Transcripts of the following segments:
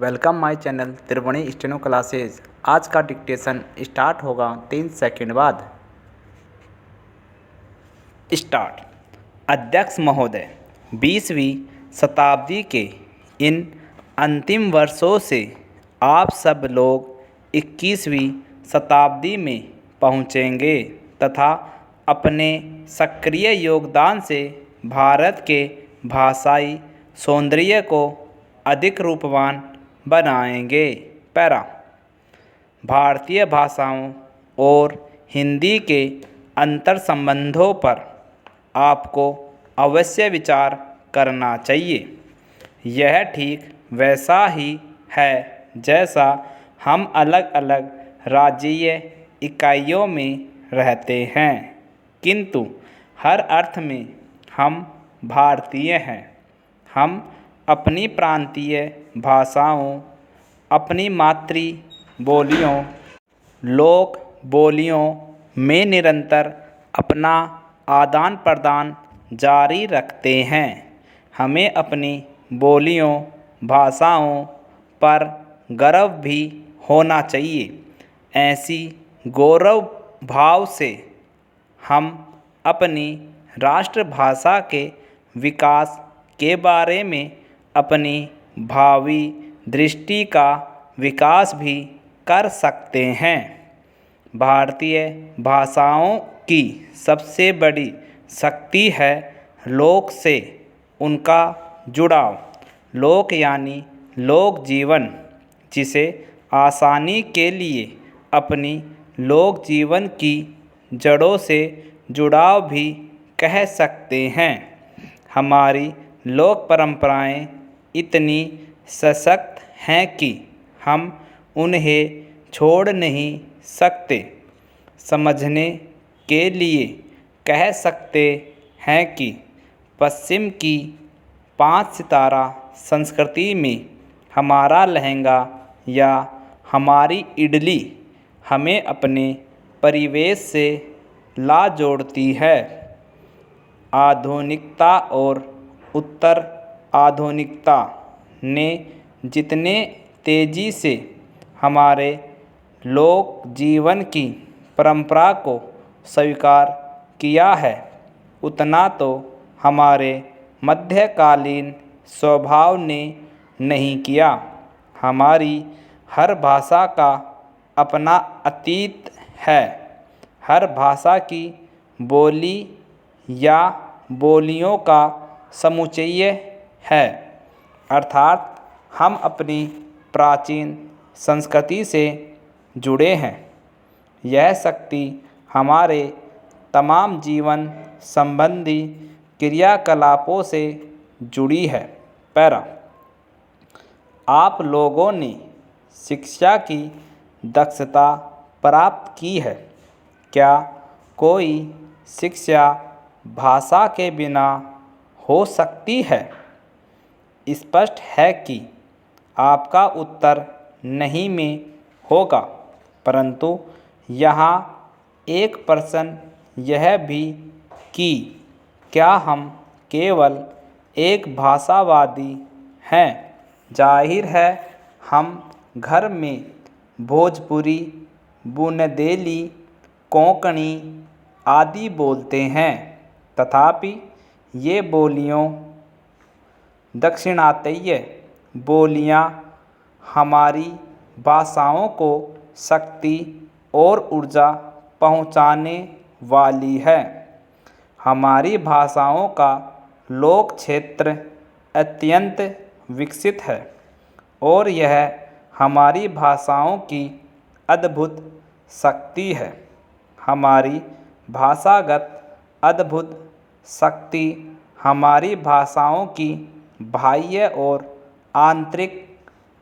Welcome my channel Triveni steno classes. आज का dictation start होगा 3 सेकंड बाद। स्टार्ट। अध्यक्ष महोदय, 20वीं शताब्दी के इन अंतिम वर्षों से आप सब लोग 21वीं शताब्दी में पहुंचेंगे तथा अपने सक्रिय योगदान से भारत के भाषाई सौंदर्य को अधिक रूपवान बनाएंगे। पैरा। भारतीय भाषाओं और हिंदी के अंतर संबंधों पर आपको अवश्य विचार करना चाहिए। यह ठीक वैसा ही है जैसा हम अलग अलग राज्यीय इकाइयों में रहते हैं, किंतु हर अर्थ में हम भारतीय हैं। हम अपनी प्रांतीय भाषाओं, अपनी मातृ बोलियों, लोक बोलियों में निरंतर अपना आदान प्रदान जारी रखते हैं। हमें अपनी बोलियों, भाषाओं पर गर्व भी होना चाहिए। ऐसी गौरव भाव से हम अपनी राष्ट्रभाषा के विकास के बारे में अपनी भावी दृष्टि का विकास भी कर सकते हैं। भारतीय भाषाओं की सबसे बड़ी शक्ति है लोक से उनका जुड़ाव। लोक यानी लोक जीवन, जिसे आसानी के लिए अपनी लोक जीवन की जड़ों से जुड़ाव भी कह सकते हैं। हमारी लोक परंपराएं इतनी सशक्त हैं कि हम उन्हें छोड़ नहीं सकते। समझने के लिए कह सकते हैं कि पश्चिम की 5 सितारा संस्कृति में हमारा लहंगा या हमारी इडली हमें अपने परिवेश से ला जोड़ती है। आधुनिकता और उत्तर आधुनिकता ने जितने तेज़ी से हमारे लोक जीवन की परंपरा को स्वीकार किया है, उतना तो हमारे मध्यकालीन स्वभाव ने नहीं किया। हमारी हर भाषा का अपना अतीत है। हर भाषा की बोली या बोलियों का समुच्चय है, अर्थात हम अपनी प्राचीन संस्कृति से जुड़े हैं। यह शक्ति हमारे तमाम जीवन संबंधी क्रियाकलापों से जुड़ी है। पैरा। आप लोगों ने शिक्षा की दक्षता प्राप्त की है। क्या कोई शिक्षा भाषा के बिना हो सकती है? स्पष्ट है कि आपका उत्तर नहीं में होगा, परंतु यहाँ एक प्रश्न यह भी कि क्या हम केवल एक भाषावादी हैं? जाहिर है हम घर में भोजपुरी, बुंदेली, कोंकणी आदि बोलते हैं, तथापि ये बोलियों दाक्षिणात्य बोलियां हमारी भाषाओं को शक्ति और ऊर्जा पहुंचाने वाली है। हमारी भाषाओं का लोक क्षेत्र अत्यंत विकसित है और यह हमारी भाषाओं की अद्भुत शक्ति है। हमारी भाषागत अद्भुत शक्ति हमारी भाषाओं की बाह्य और आंतरिक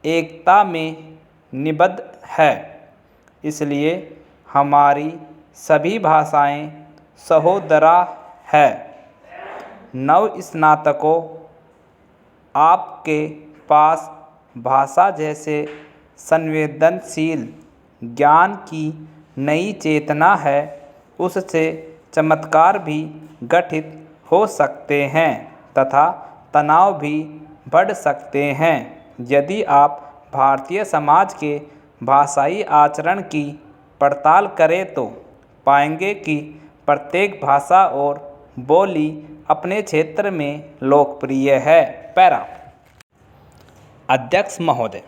एकता में निबद्ध है। इसलिए हमारी सभी भाषाएं सहोदरा है। नव स्नातकों, आपके पास भाषा जैसे संवेदनशील ज्ञान की नई चेतना है, उससे चमत्कार भी गठित हो सकते हैं तथा तनाव भी बढ़ सकते हैं। यदि आप भारतीय समाज के भाषाई आचरण की पड़ताल करें तो पाएंगे कि प्रत्येक भाषा और बोली अपने क्षेत्र में लोकप्रिय है। पैरा। अध्यक्ष महोदय,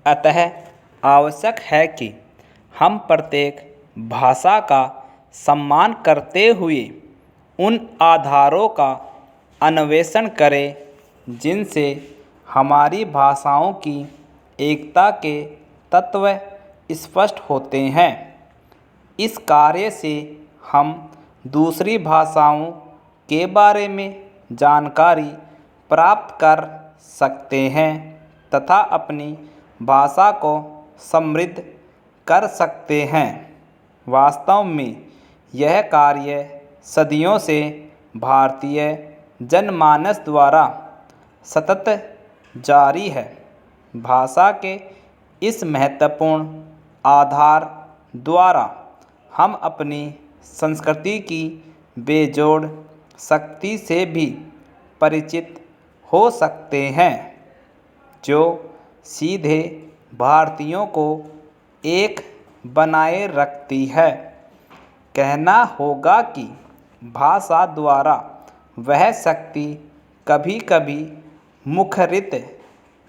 अतः आवश्यक है कि हम प्रत्येक भाषा का सम्मान करते हुए उन आधारों का अन्वेषण करें जिनसे हमारी भाषाओं की एकता के तत्व स्पष्ट होते हैं। इस कार्य से हम दूसरी भाषाओं के बारे में जानकारी प्राप्त कर सकते हैं तथा अपनी भाषा को समृद्ध कर सकते हैं। वास्तव में यह कार्य सदियों से भारतीय जनमानस द्वारा सतत जारी है। भाषा के इस महत्वपूर्ण आधार द्वारा हम अपनी संस्कृति की बेजोड़ शक्ति से भी परिचित हो सकते हैं, जो सीधे भारतीयों को एक बनाए रखती है। कहना होगा कि भाषा द्वारा वह शक्ति कभी कभी मुखरित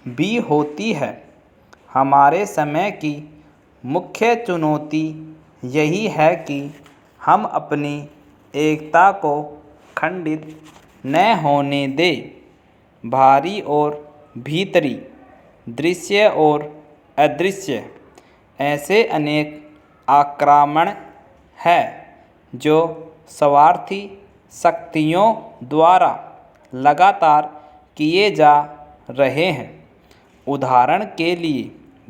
भी होती है। हमारे समय की मुख्य चुनौती यही है कि हम अपनी एकता को खंडित न होने दें। बाहरी और भीतरी, दृश्य और अदृश्य, ऐसे अनेक आक्रमण हैं जो स्वार्थी शक्तियों द्वारा लगातार किए जा रहे हैं। उदाहरण के लिए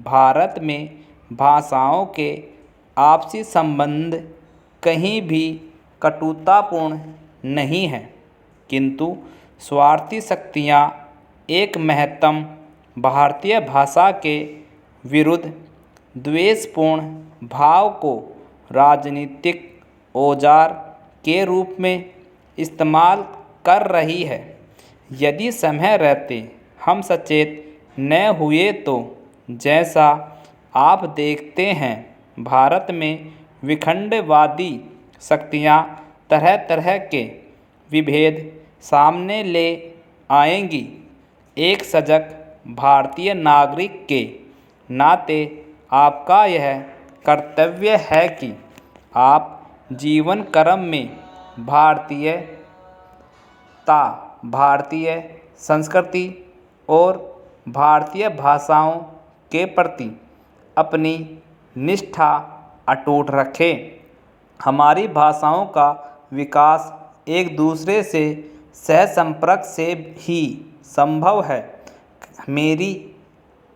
भारत में भाषाओं के आपसी संबंध कहीं भी कटुतापूर्ण नहीं हैं, किंतु स्वार्थी शक्तियाँ एक महत्तम भारतीय भाषा के विरुद्ध द्वेषपूर्ण भाव को राजनीतिक औजार के रूप में इस्तेमाल कर रही है। यदि समय रहते हम सचेत न हुए तो जैसा आप देखते हैं भारत में विखंडवादी शक्तियाँ तरह तरह के विभेद सामने ले आएंगी। एक सजग भारतीय नागरिक के नाते आपका यह कर्तव्य है कि आप जीवन क्रम में भारतीयता, भारतीय संस्कृति और भारतीय भाषाओं के प्रति अपनी निष्ठा अटूट रखें। हमारी भाषाओं का विकास एक दूसरे से सहसंपर्क से ही संभव है। मेरी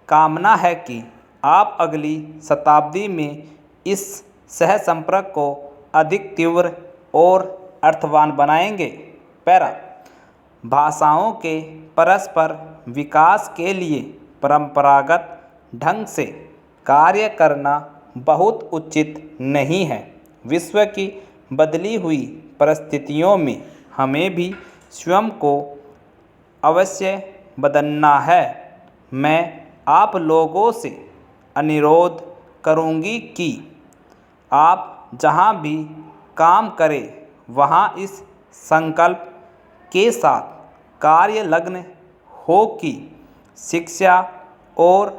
कामना है कि आप अगली शताब्दी में इस सहसंपर्क को अधिक तीव्र और अर्थवान बनाएंगे। पैरा। भाषाओं के परस्पर विकास के लिए परंपरागत ढंग से कार्य करना बहुत उचित नहीं है। विश्व की बदली हुई परिस्थितियों में हमें भी स्वयं को अवश्य बदलना है। मैं आप लोगों से अनुरोध करूंगी कि आप जहां भी काम करें वहां इस संकल्प के साथ कार्यलग्न हो कि शिक्षा और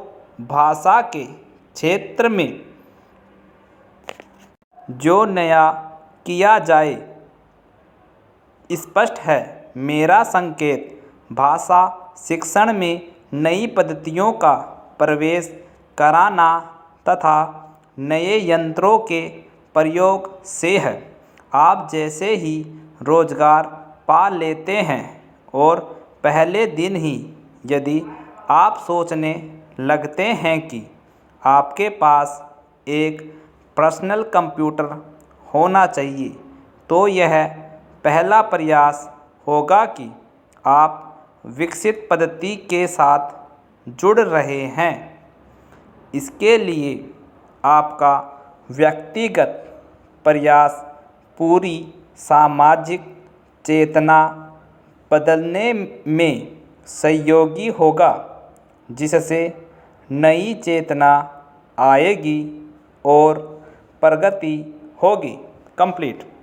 भाषा के क्षेत्र में जो नया किया जाए। स्पष्ट है, मेरा संकेत भाषा शिक्षण में नई पद्धतियों का प्रवेश कराना तथा नए यंत्रों के प्रयोग से है। आप जैसे ही रोजगार पा लेते हैं और पहले दिन ही यदि आप सोचने लगते हैं कि आपके पास एक पर्सनल कंप्यूटर होना चाहिए, तो यह पहला प्रयास होगा कि आप विकसित पद्धति के साथ जुड़ रहे हैं। इसके लिए आपका व्यक्तिगत प्रयास पूरी सामाजिक चेतना बदलने में सहयोगी होगा, जिससे नई चेतना आएगी और प्रगति होगी। कंप्लीट।